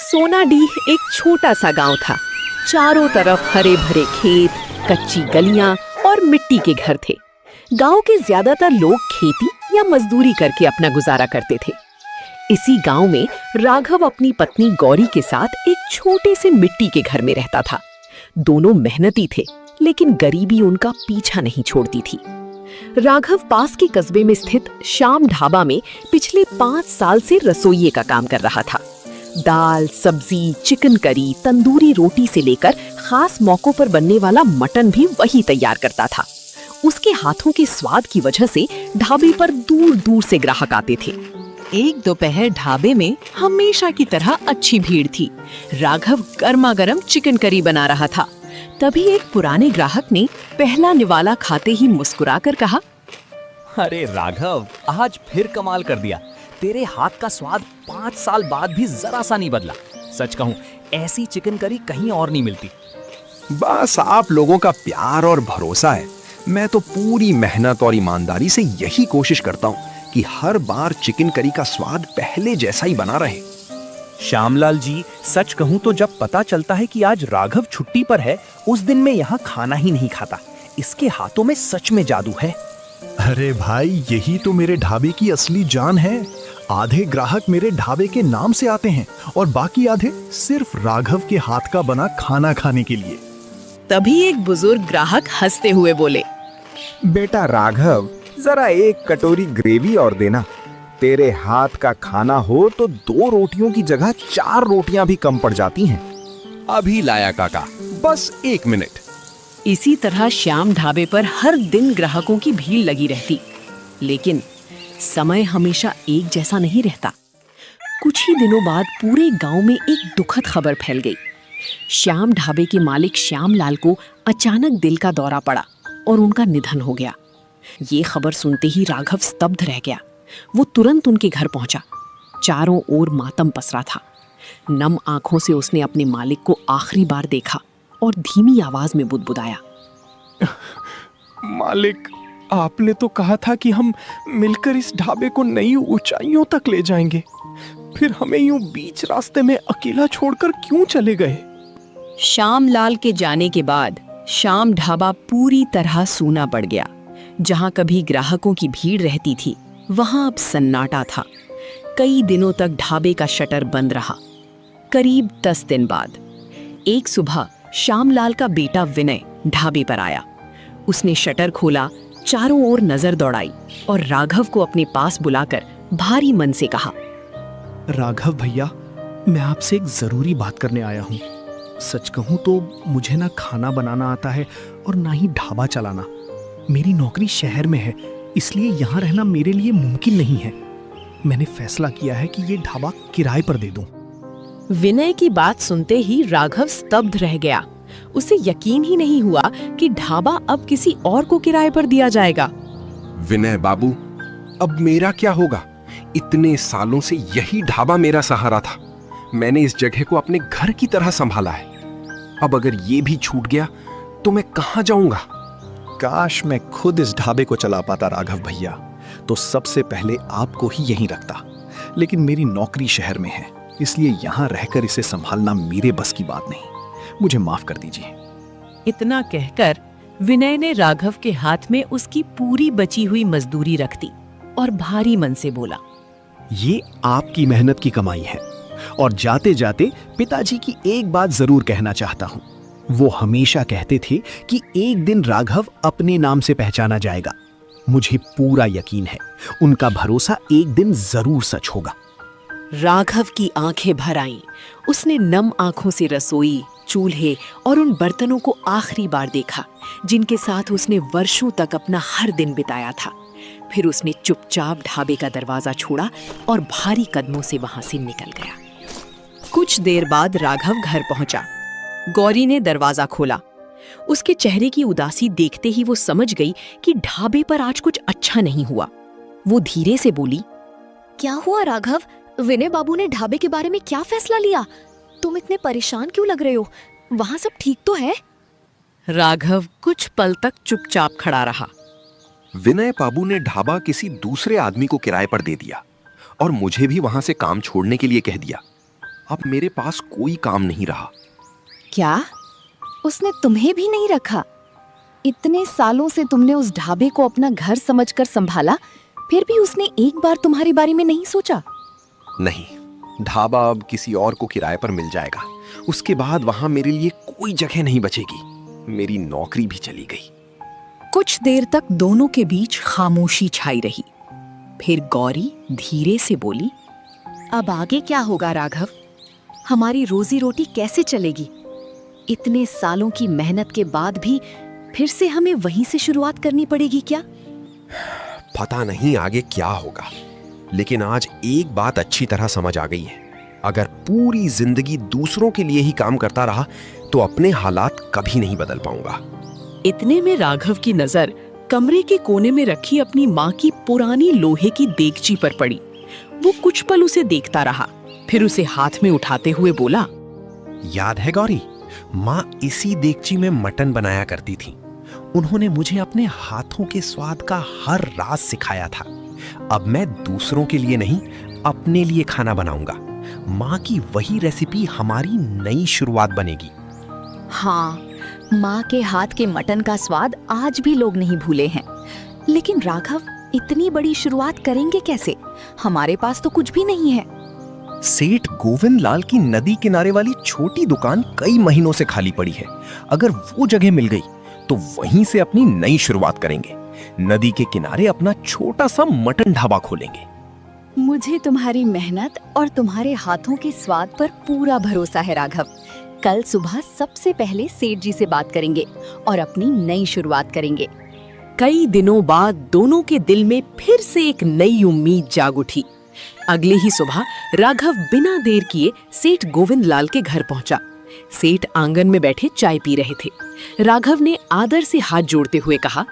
सोनाडीह एक छोटा सा गांव था। चारों तरफ हरे भरे खेत, कच्ची गलियां और मिट्टी के घर थे। गांव के ज्यादातर लोग खेती या मजदूरी करके अपना गुजारा करते थे। इसी गांव में राघव अपनी पत्नी गौरी के साथ एक छोटे से मिट्टी के घर में रहता था। दोनों मेहनती थे, लेकिन गरीबी उनका पीछा नहीं छोड़ती थी। राघव पास के कस्बे में स्थित श्याम ढाबा में पिछले 5 साल से रसोइये का काम कर रहा था। दाल, सब्जी, चिकन करी, तंदूरी रोटी से लेकर खास मौकों पर बनने वाला मटन भी वही तैयार करता था। उसके हाथों के स्वाद की वजह से ढाबे पर दूर दूर से ग्राहक आते थे। एक दोपहर ढाबे में हमेशा की तरह अच्छी भीड़ थी। राघव गर्मा गर्म चिकन करी बना रहा था। तभी एक पुराने ग्राहक ने पहला निवाला खाते ही मुस्कुराकर कहा, अरे राघव, आज फिर कमाल कर दिया। तेरे हाथ का स्वाद 5 साल बाद भी जरा सा नहीं बदला। सच कहूँ, ऐसी चिकन करी कहीं और नहीं मिलती। बस आप लोगों का प्यार और भरोसा है। मैं तो पूरी मेहनत और ईमानदारी से यही कोशिश करता हूँ कि हर बार चिकन करी का स्वाद पहले जैसा ही बना रहे। श्यामलाल जी, सच कहूँ तो जब पता चलता है कि आज राघव छुट्टी पर है, उस दिन मैं यहाँ खाना ही नहीं खाता। इसके हाथों में सच में जादू है। अरे भाई, यही तो मेरे ढाबे की असली जान है। आधे ग्राहक मेरे ढाबे के नाम से आते हैं और बाकी आधे सिर्फ राघव के हाथ का बना खाना खाने के लिए। तभी एक बुजुर्ग ग्राहक हंसते हुए बोले, बेटा राघव, जरा एक कटोरी ग्रेवी और देना। तेरे हाथ का खाना हो तो 2 रोटियों की जगह 4 रोटियां भी कम पड़ जाती हैं। अभी लाया काका, बस 1 मिनट। इसी तरह श्याम ढाबे पर हर दिन ग्राहकों की भीड़ लगी रहती। लेकिन समय हमेशा एक जैसा नहीं रहता। कुछ ही दिनों बाद पूरे गांव में एक दुखद खबर फैल गई। श्याम ढाबे के मालिक श्यामलाल को अचानक दिल का दौरा पड़ा और उनका निधन हो गया। ये खबर सुनते ही राघव स्तब्ध रह गया। वो तुरंत उनके घर पहुंचा। चारों ओर मातम पसरा था। नम आंखों से उसने अपने मालिक को आखिरी बार देखा और धीमी आवाज में बुदबुदाया, मालिक, आपने तो कहा था कि हम मिलकर इस ढाबे को नई ऊंचाइयों तक ले जाएंगे। फिर हमें यूं बीच रास्ते में अकेला छोड़कर क्यों चले गए? श्यामलाल के जाने के बाद श्याम ढाबा पूरी तरह सूना पड़ गया। जहां कभी ग्राहकों की भीड़ रहती थी, वहां अब सन्नाटा था। कई दिनों तक ढाबे का शटर बंद रहा। करीब 10 दिन बाद एक सुबह श्यामलाल का बेटा विनय ढाबे पर आया। उसने शटर खोला, चारों ओर नजर दौड़ाई और राघव को अपने पास बुलाकर भारी मन से कहा, राघव भैया, मैं आपसे एक जरूरी बात करने आया हूँ। सच कहूँ तो मुझे ना खाना बनाना आता है और ना ही ढाबा चलाना। मेरी नौकरी शहर में है, इसलिए यहाँ रहना मेरे लिए मुमकिन नहीं है। मैंने फैसला किया है कि ये ढाबा किराए पर दे दूं। विनय की बात सुनते ही राघव स्तब्ध रह गया। उसे यकीन ही नहीं हुआ कि ढाबा अब किसी और को किराए पर दिया जाएगा। विनय बाबू, अब मेरा क्या होगा? इतने सालों से यही ढाबा मेरा सहारा था। मैंने इस जगह को अपने घर की तरह संभाला है। अब अगर ये भी छूट गया तो मैं कहाँ जाऊंगा? काश मैं खुद इस ढाबे को चला पाता राघव भैया, तो सबसे पहले आपको ही यहीं रखता। लेकिन मेरी नौकरी शहर में है, इसलिए यहाँ रहकर इसे संभालना मेरे बस की बात नहीं। मुझे माफ कर दीजिए। इतना कहकर विनय ने राघव के हाथ में उसकी पूरी बची हुई मजदूरी रख दी और भारी मन से बोला, ये आपकी मेहनत की कमाई है और जाते जाते पिताजी की एक बात जरूर कहना चाहता हूँ। वो हमेशा कहते थे कि एक दिन राघव अपने नाम से पहचाना जाएगा। मुझे पूरा यकीन है उनका भरोसा एक दिन जरूर सच होगा। राघव की आंखें भर आईं। उसने नम आंखों से रसोई, चूल्हे और उन बर्तनों को आखिरी बार देखा जिनके साथ उसने वर्षों तक अपना हर दिन बिताया था। फिर उसने चुपचाप ढाबे का दरवाजा छोड़ा और भारी कदमों से वहां से निकल गया। कुछ देर बाद राघव घर पहुंचा। गौरी ने दरवाजा खोला। उसके चेहरे की उदासी देखते ही वो समझ गई कि ढाबे पर आज कुछ अच्छा नहीं हुआ। वो धीरे से बोली, क्या हुआ राघव? विनय बाबू ने ढाबे के बारे में क्या फैसला लिया? तुम इतने परेशान क्यों लग रहे हो? वहां सब ठीक तो है? राघव कुछ पल तक चुपचाप खड़ा रहा। विनय बाबू ने ढाबा किसी दूसरे आदमी को किराए पर दे दिया और मुझे भी वहां से काम छोड़ने के लिए कह दिया। अब मेरे पास कोई काम नहीं रहा। क्या? उसने तुम्हें भी नहीं रखा? इतने सालों से तुमने उस ढाबे को अपना घर समझकर संभाला, फिर भी उसने एक बार तुम्हारे बारे में नहीं सोचा? नहीं, ढाबा अब किसी और को किराए पर मिल जाएगा। उसके बाद वहां मेरे लिए कोई जगह नहीं बचेगी। मेरी नौकरी भी चली गई। कुछ देर तक दोनों के बीच खामोशी छाई रही। फिर गौरी धीरे से बोली, अब आगे क्या होगा राघव? हमारी रोजी रोटी कैसे चलेगी? इतने सालों की मेहनत के बाद भी फिर से हमें वहीं से शुरुआत करनी पड़ेगी क्या? पता नहीं आगे क्या होगा, लेकिन आज एक बात अच्छी तरह समझ आ गई है। अगर पूरी जिंदगी दूसरों के लिए ही काम करता रहा तो अपने हालात कभी नहीं बदल पाऊंगा। इतने में राघव की नजर कमरे के कोने में रखी अपनी माँ की पुरानी लोहे की देगची पर पड़ी। वो कुछ पल उसे देखता रहा, फिर उसे हाथ में उठाते हुए बोला, याद है गौरी, माँ इसी देगची में मटन बनाया करती थी। उन्होंने मुझे अपने हाथों के स्वाद का हर राज सिखाया था। अब मैं दूसरों के लिए नहीं, अपने लिए खाना बनाऊंगा। माँ की वही रेसिपी हमारी नई शुरुआत बनेगी। हाँ, माँ के हाथ के मटन का स्वाद आज भी लोग नहीं भूले हैं। लेकिन राघव, इतनी बड़ी शुरुआत करेंगे कैसे? हमारे पास तो कुछ भी नहीं है। सेठ गोविंद लाल की नदी किनारे वाली छोटी दुकान कई महीनों से खाली पड़ी है। अगर वो जगह मिल गई तो वहीं से अपनी नई शुरुआत करेंगे। नदी के किनारे अपना छोटा सा मटन ढाबा खोलेंगे। मुझे तुम्हारी मेहनत और तुम्हारे हाथों के स्वाद पर पूरा भरोसा है राघव। कल सुबह सबसे पहले सेठ जी से बात करेंगे और अपनी नई शुरुआत करेंगे। कई दिनों बाद दोनों के दिल में फिर से एक नई उम्मीद जाग उठी। अगले ही सुबह राघव बिना देर किए सेठ गोविंद लाल के घर पहुंचा। सेठ आंगन में बैठे चाय पी रहे थे। राघव ने आदर से हाथ जोड़ते हुए कहा,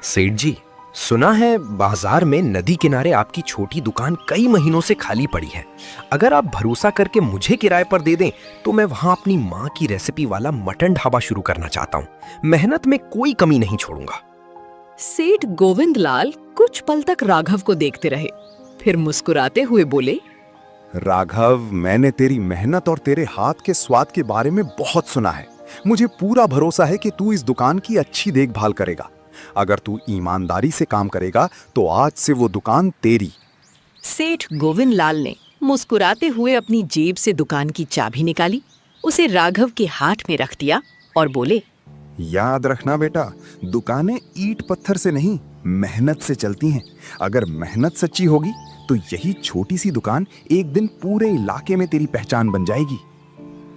सेठ जी, सुना है बाजार में नदी किनारे आपकी छोटी दुकान कई महीनों से खाली पड़ी है। अगर आप भरोसा करके मुझे किराए पर दे दें तो मैं वहां अपनी माँ की रेसिपी वाला मटन ढाबा शुरू करना चाहता हूँ। मेहनत में कोई कमी नहीं छोड़ूंगा। सेठ गोविंद लाल कुछ पल तक राघव को देखते रहे, फिर मुस्कुराते हुए बोले, राघव, मैंने तेरी मेहनत और तेरे हाथ के स्वाद के बारे में बहुत सुना है। मुझे पूरा भरोसा है कि तू इस दुकान की अच्छी देखभाल करेगा। अगर तू ईमानदारी से काम करेगा तो आज से वो दुकान तेरी। सेठ गोविंद लाल ने मुस्कुराते हुए अपनी जेब से दुकान की चाबी निकाली, उसे राघव के हाथ में रख दिया और बोले, याद रखना बेटा, दुकानें ईंट पत्थर से नहीं, मेहनत से चलती हैं। अगर मेहनत सच्ची होगी तो यही छोटी सी दुकान एक दिन पूरे इलाके में तेरी पहचान बन जाएगी।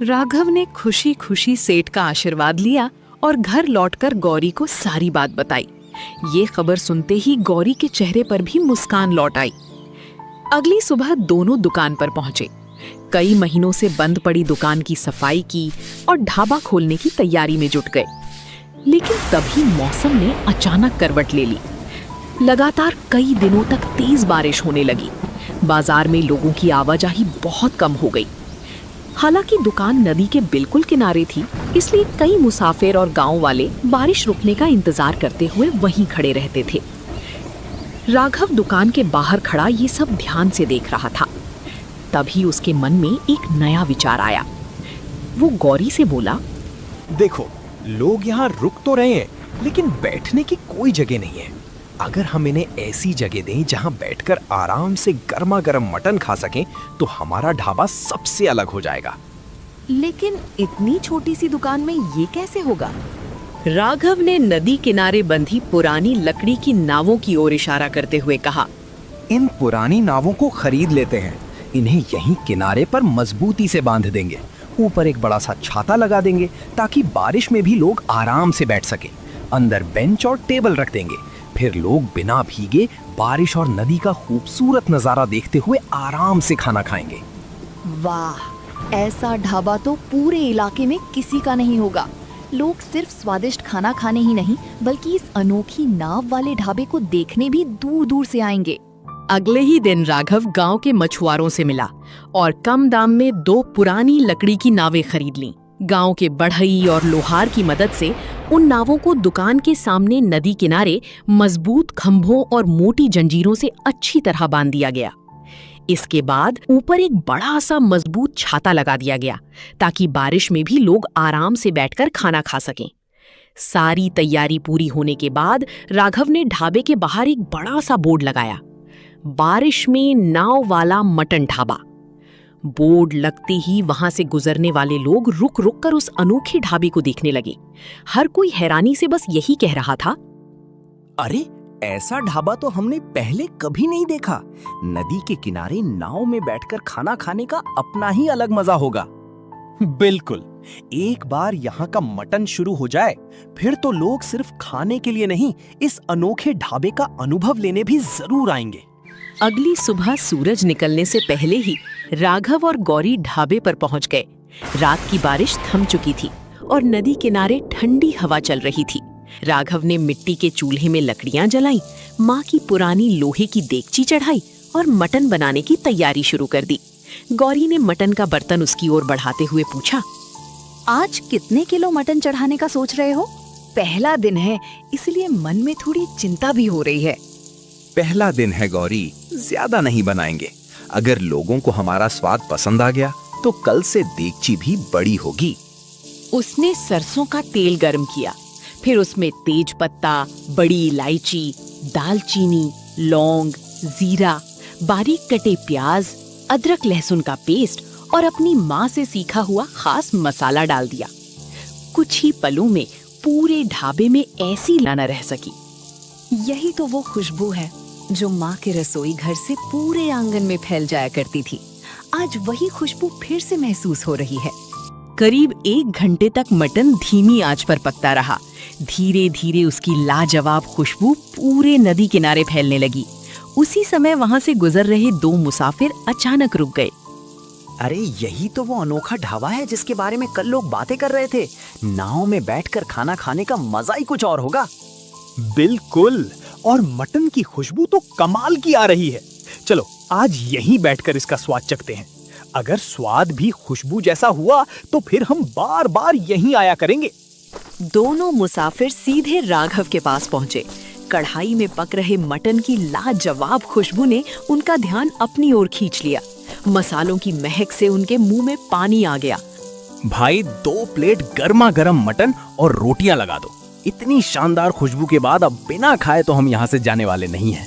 राघव ने खुशी खुशी सेठ का आशीर्वाद लिया और घर लौटकर गौरी को सारी बात बताई। ये खबर सुनते ही गौरी के चेहरे पर भी मुस्कान लौट आई। अगली सुबह दोनों दुकान पर पहुंचे। कई महीनों से बंद पड़ी दुकान की सफाई की और ढाबा खोलने की तैयारी में जुट गए। लेकिन तभी मौसम ने अचानक करवट ले ली। लगातार कई दिनों तक तेज बारिश होने लगी। बाजार में लोगों की आवाजाही बहुत कम हो गई। हालांकि दुकान नदी के बिल्कुल किनारे थी, इसलिए कई मुसाफिर और गांव वाले बारिश रुकने का इंतजार करते हुए वहीं खड़े रहते थे। राघव दुकान के बाहर खड़ा ये सब ध्यान से देख रहा था। तभी उसके मन में एक नया विचार आया। वो गौरी से बोला, देखो, लोग यहाँ रुक तो रहे हैं, लेकिन बैठने की कोई जगह नहीं है। अगर हम इन्हें ऐसी जगह दें जहाँ बैठकर आराम से गर्मा गर्म मटन खा सकें तो हमारा ढाबा सबसे अलग हो जाएगा। लेकिन इतनी छोटी सी दुकान में ये कैसे होगा? राघव ने नदी किनारे बंधी पुरानी लकड़ी की नावों की ओर इशारा करते हुए कहा, इन पुरानी नावों को खरीद लेते हैं। इन्हें यहीं किनारे पर मजबूती से बांध देंगे। ऊपर एक बड़ा सा छाता लगा देंगे ताकि बारिश में भी लोग आराम से बैठ सके। अंदर बेंच और टेबल रख देंगे। फिर लोग बिना भीगे बारिश और नदी का खूबसूरत नजारा देखते हुए आराम से खाना खाएंगे। वाह, ऐसा ढाबा तो पूरे इलाके में किसी का नहीं होगा। लोग सिर्फ स्वादिष्ट खाना खाने ही नहीं, बल्कि इस अनोखी नाव वाले ढाबे को देखने भी दूर दूर से आएंगे। अगले ही दिन राघव गांव के मछुआरों से मिला और कम दाम में 2 पुरानी लकड़ी की नावें खरीद लीं। गांव के बढ़ई और लोहार की मदद से उन नावों को दुकान के सामने नदी किनारे मजबूत खंभों और मोटी जंजीरों से अच्छी तरह बांध दिया गया। इसके बाद ऊपर एक बड़ा सा मजबूत छाता लगा दिया गया ताकि बारिश में भी लोग आराम से बैठकर खाना खा सकें। सारी तैयारी पूरी होने के बाद राघव ने ढाबे के बाहर एक बड़ा सा बोर्ड लगाया, बारिश में नाव वाला मटन ढाबा। बोर्ड लगते ही वहां से गुजरने वाले लोग रुक रुक कर उस अनोखे ढाबे को देखने लगे। हर कोई हैरानी से बस यही कह रहा था, अरे ऐसा ढाबा तो हमने पहले कभी नहीं देखा। नदी के किनारे नाव में बैठकर खाना खाने का अपना ही अलग मजा होगा। बिल्कुल, एक बार यहाँ का मटन शुरू हो जाए फिर तो लोग सिर्फ खाने के लिए नहीं, इस अनोखे ढाबे का अनुभव लेने भी जरूर आएंगे। अगली सुबह सूरज निकलने से पहले ही राघव और गौरी ढाबे पर पहुंच गए। रात की बारिश थम चुकी थी और नदी किनारे ठंडी हवा चल रही थी। राघव ने मिट्टी के चूल्हे में लकड़ियां जलाई, माँ की पुरानी लोहे की देगची चढ़ाई और मटन बनाने की तैयारी शुरू कर दी। गौरी ने मटन का बर्तन उसकी ओर बढ़ाते हुए पूछा, आज कितने किलो मटन चढ़ाने का सोच रहे हो? पहला दिन है, इसलिए मन में थोड़ी चिंता भी हो रही है। पहला दिन है गौरी, ज्यादा नहीं बनाएंगे। अगर लोगों को हमारा स्वाद पसंद आ गया तो कल से देगची भी बड़ी होगी। उसने सरसों का तेल गर्म किया, फिर उसमें तेज पत्ता, बड़ी इलायची, दालचीनी, लौंग, जीरा, बारीक कटे प्याज, अदरक लहसुन का पेस्ट और अपनी माँ से सीखा हुआ खास मसाला डाल दिया। कुछ ही पलों में पूरे ढाबे में ऐसी ना रह सकी। यही तो वो खुशबू है जो माँ के रसोई घर से पूरे आंगन में फैल जाया करती थी। आज वही खुशबू फिर से महसूस हो रही है। करीब 1 घंटे तक मटन धीमी आंच पर पकता रहा। धीरे धीरे उसकी लाजवाब खुशबू पूरे नदी किनारे फैलने लगी। उसी समय वहां से गुजर रहे 2 मुसाफिर अचानक रुक गए। अरे यही तो वो अनोखा ढाबा है जिसके बारे में कल लोग बातें कर रहे थे। नाव में बैठकर खाना खाने का मजा ही कुछ और होगा। बिल्कुल, और मटन की खुशबू तो कमाल की आ रही है। चलो आज यहीं बैठकर इसका स्वाद चखते हैं। अगर स्वाद भी खुशबू जैसा हुआ तो फिर हम बार बार यहीं आया करेंगे। दोनों मुसाफिर सीधे राघव के पास पहुंचे। कढ़ाई में पक रहे मटन की लाजवाब खुशबू ने उनका ध्यान अपनी ओर खींच लिया। मसालों की महक से उनके मुंह में पानी आ गया। भाई 2 प्लेट गर्मा गर्म मटन और रोटियां लगा दो। इतनी शानदार खुशबू के बाद अब बिना खाए तो हम यहाँ से जाने वाले नहीं हैं।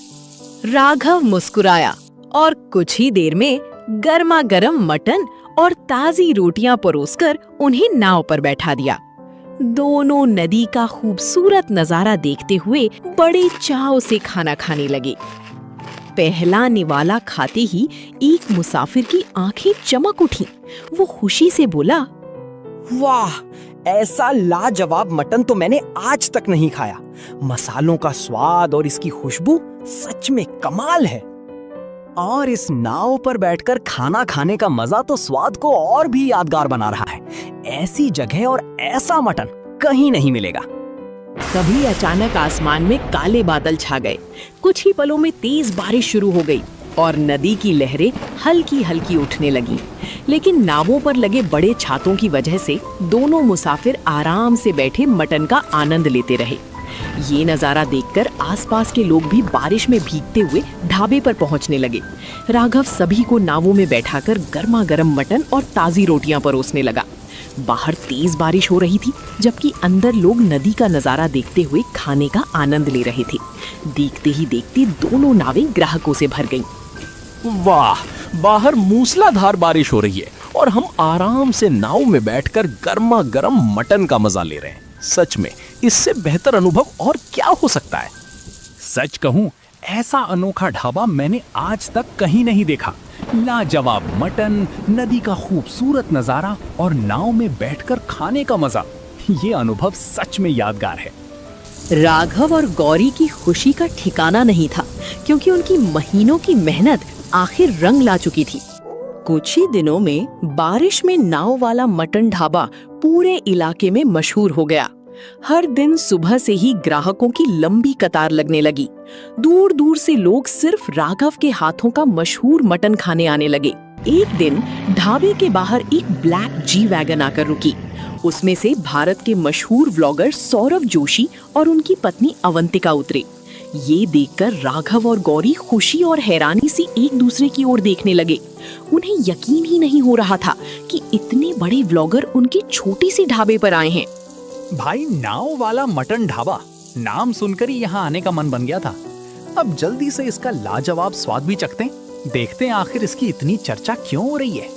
राघव मुस्कुराया और कुछ ही देर में गर्मा गर्म मटन और ताजी रोटियां परोसकर उन्हें नाव पर बैठा दिया। दोनों नदी का खूबसूरत नजारा देखते हुए बड़े चाव से खाना खाने लगे। पहला निवाला खाते ही एक मुसाफिर की आंखें चमक उठी। वो खुशी से बोला, वाह, ऐसा लाजवाब मटन तो मैंने आज तक नहीं खाया। मसालों का स्वाद और इसकी खुशबू सच में कमाल है। और इस नाव पर बैठकर खाना खाने का मजा तो स्वाद को और भी यादगार बना रहा है। ऐसी जगह और ऐसा मटन कहीं नहीं मिलेगा। तभी अचानक आसमान में काले बादल छा गए। कुछ ही पलों में तेज बारिश शुरू हो गई और नदी की लहरें हल्की हल्की उठने लगीं। लेकिन नावों पर लगे बड़े छातों की वजह से दोनों मुसाफिर आराम से बैठे मटन का आनंद लेते रहे। ये नजारा देखकर आसपास के लोग भी बारिश में भीगते हुए ढाबे पर पहुंचने लगे। राघव सभी को नावों में बैठाकर गर्मा गर्म मटन और ताजी रोटियां परोसने लगा। बाहर तेज बारिश हो रही थी, जबकि अंदर लोग नदी का नजारा देखते हुए खाने का आनंद ले रहे थे। देखते ही देखते दोनों नावें ग्राहकों से भर गईं। वाह, बाहर मूसलाधार बारिश हो रही है और हम आराम से नाव में बैठकर गर्मा गर्म मटन का मजा ले रहे हैं। सच में इससे बेहतर अनुभव और क्या हो सकता है। सच कहूं, ऐसा अनोखा ढाबा मैंने आज तक कहीं नहीं देखा। लाजवाब मटन, नदी का खूबसूरत नजारा और नाव में बैठकर खाने का मजा, ये अनुभव सच में यादगार है। राघव और गौरी की खुशी का ठिकाना नहीं था, क्योंकि उनकी महीनों की मेहनत आखिर रंग ला चुकी थी। कुछ ही दिनों में बारिश में नाव वाला मटन ढाबा पूरे इलाके में मशहूर हो गया। हर दिन सुबह से ही ग्राहकों की लंबी कतार लगने लगी। दूर दूर से लोग सिर्फ राघव के हाथों का मशहूर मटन खाने आने लगे। एक दिन ढाबे के बाहर एक ब्लैक जी वैगन आकर रुकी। उसमें से भारत के मशहूर व्लॉगर सौरव जोशी और उनकी पत्नी अवंतिका उतरे। ये देखकर राघव और गौरी खुशी और हैरानी से एक दूसरे की ओर देखने लगे। उन्हें यकीन ही नहीं हो रहा था कि इतने बड़े व्लॉगर उनकी छोटी सी ढाबे पर आए हैं। भाई, नाव वाला मटन ढाबा, नाम सुनकर ही यहाँ आने का मन बन गया था। अब जल्दी से इसका लाजवाब स्वाद भी चखते हैं, देखते हैं आखिर इसकी इतनी चर्चा क्यों हो रही है।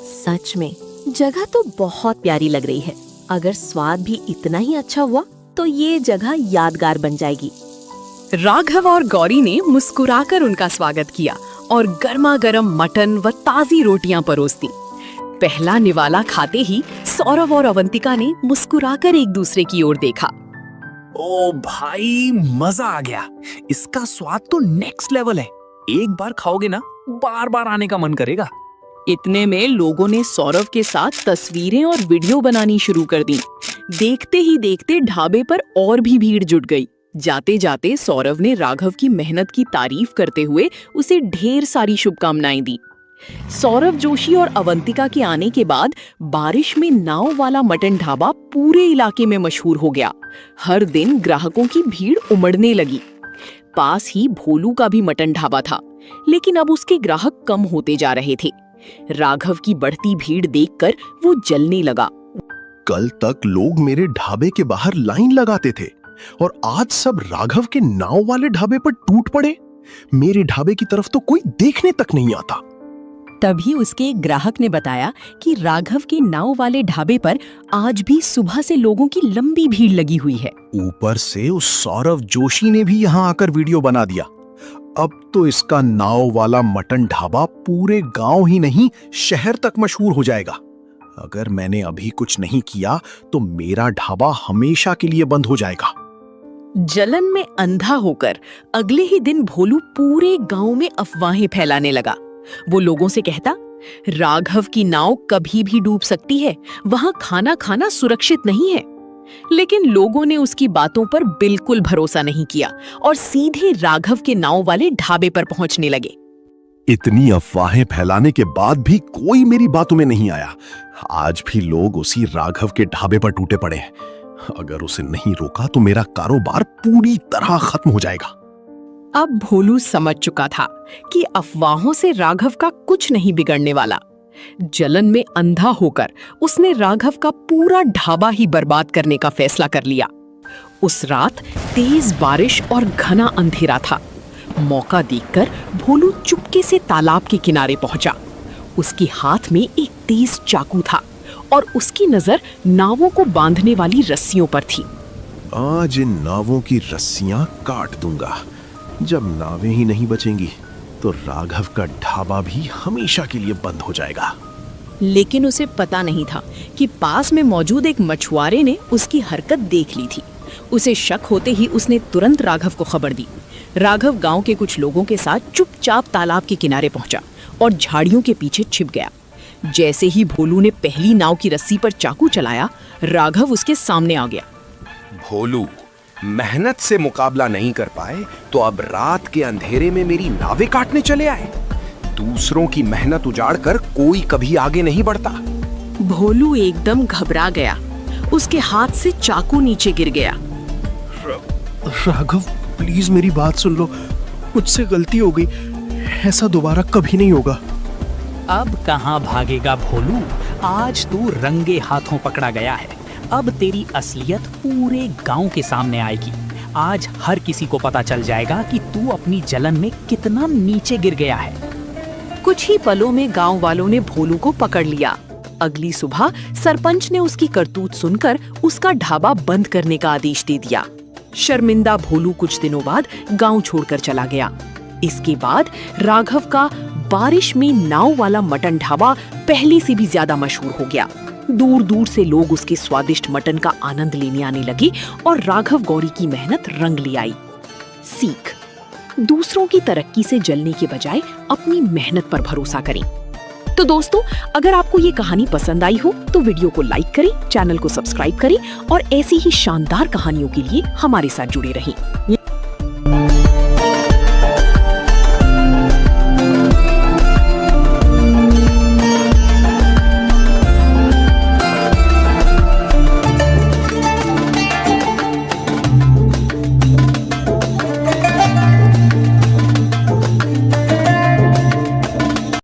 सच में जगह तो बहुत प्यारी लग रही है। अगर स्वाद भी इतना ही अच्छा हुआ तो ये जगह यादगार बन जाएगी। राघव और गौरी ने मुस्कुराकर उनका स्वागत किया और गर्मा गर्म मटन व ताजी रोटियां परोस दी। पहला निवाला खाते ही सौरभ और अवंतिका ने मुस्कुराकर एक दूसरे की ओर देखा। ओ भाई, मजा आ गया। इसका स्वाद तो नेक्स्ट लेवल है। एक बार खाओगे ना, बार बार आने का मन करेगा। इतने में लोगों ने सौरभ के साथ तस्वीरें और वीडियो बनानी शुरू कर दी। देखते ही देखते ढाबे पर और भी भीड़ जुट गई। जाते जाते सौरभ ने राघव की मेहनत की तारीफ करते हुए उसे ढेर सारी शुभकामनाएं दी। सौरभ जोशी और अवंतिका के आने के बाद बारिश में नाव वाला मटन ढाबा पूरे इलाके में मशहूर हो गया। हर दिन ग्राहकों की भीड़ उमड़ने लगी। पास ही भोलू का भी मटन ढाबा था, लेकिन अब उसके ग्राहक कम होते जा रहे थे। राघव की बढ़ती भीड़ देखकर वो जलने लगा। कल तक लोग मेरे ढाबे के बाहर लाइन लगाते थे और आज सब राघव के नाव वाले ढाबे पर टूट पड़े। मेरे ढाबे की तरफ तो कोई देखने तक नहीं आता। तभी उसके एक ग्राहक ने बताया कि राघव के नाव वाले ढाबे पर आज भी सुबह से लोगों की लंबी भीड़ लगी हुई है। ऊपर से उस सौरभ जोशी ने भी यहाँ आकर वीडियो बना दिया। अब तो इसका नाव वाला मटन ढाबा पूरे गांव ही नहीं, शहर तक मशहूर हो जाएगा। अगर मैंने अभी कुछ नहीं किया तो मेरा ढाबा हमेशा के लिए बंद हो जाएगा। जलन में अंधा होकर अगले ही दिन भोलू पूरे गांव में अफवाहें फैलाने लगा। वो लोगों से कहता, राघव की नाव कभी भी डूब सकती है, वहां खाना खाना सुरक्षित नहीं है। लेकिन लोगों ने उसकी बातों पर बिल्कुल भरोसा नहीं किया और सीधे राघव के नाव वाले ढाबे पर पहुंचने लगे। इतनी अफवाहें फैलाने के बाद भी कोई मेरी बातों में नहीं आया। आज भी लोग उसी राघव के ढाबे पर टूटे पड़े हैं। अगर उसे नहीं रोका तो मेरा कारोबार पूरी तरह खत्म हो जाएगा। अब भोलू समझ चुका था कि अफवाहों से राघव का कुछ नहीं बिगड़ने वाला। जलन में अंधा होकर उसने राघव का पूरा ढाबा ही बर्बाद करने का फैसला कर लिया। उस रात तेज बारिश और घना अंधेरा था। मौका देखकर भोलू चुपके से तालाब के किनारे पहुंचा। उसके हाथ में एक तेज चाकू था और उसकी नजर नावों को बांधने वाली रस्सियों पर थी। आज इन नावों की रस्सियां काट दूंगा। जब नावें ही नहीं बचेंगी तो राघव का ढाबा भी हमेशा के लिए बंद हो जाएगा। लेकिन उसे पता नहीं था कि पास में मौजूद एक मछुआरे ने उसकी हरकत देख ली थी। उसे शक होते ही उसने तुरंत राघव को खबर दी। राघव गांव के कुछ लोगों के साथ चुपचाप तालाब के किनारे पहुंचा और झाड़ियों के पीछे छिप गया। जैसे ही भोलू ने पहली नाव की रस्सी पर चाकू चलाया, राघव उसके सामने आ गया। भोलू, मेहनत से मुकाबला नहीं कर पाए तो अब रात के अंधेरे में मेरी नावें काटने चले आए। दूसरों की मेहनत उजाड़ कर कोई कभी आगे नहीं बढ़ता। भोलू एकदम घबरा गया। उसके हाथ से चाकू नीचे गिर गया। राघव, प्लीज मेरी बात सुन लो। मुझसे गलती हो गई। ऐसा दोबारा कभी नहीं होगा। अब कहाँ भागेगा भोलू? आज तू रंगे हाथों पकड़ा गया है। अब तेरी असलियत पूरे गांव के सामने आएगी। आज हर किसी को पता चल जाएगा कि तू अपनी जलन में कितना नीचे गिर गया है। कुछ ही पलों में गांव वालों ने भोलू को पकड़ लिया। अगली सुबह सरपंच ने उसकी करतूत सुनकर उसका ढाबा बंद करने का आदेश दे दिया। शर्मिंदा भोलू कुछ दिनों बाद गांव छोड़कर चला गया। इसके बाद राघव का बारिश में नाव वाला मटन ढाबा पहले से भी ज्यादा मशहूर हो गया। दूर दूर से लोग उसके स्वादिष्ट मटन का आनंद लेने आने लगे और राघव गौरी की मेहनत रंग ले आई। सीख: दूसरों की तरक्की से जलने के बजाय अपनी मेहनत पर भरोसा करें। तो दोस्तों, अगर आपको ये कहानी पसंद आई हो तो वीडियो को लाइक करें, चैनल को सब्सक्राइब करें और ऐसी ही शानदार कहानियों के लिए हमारे साथ जुड़े रहें।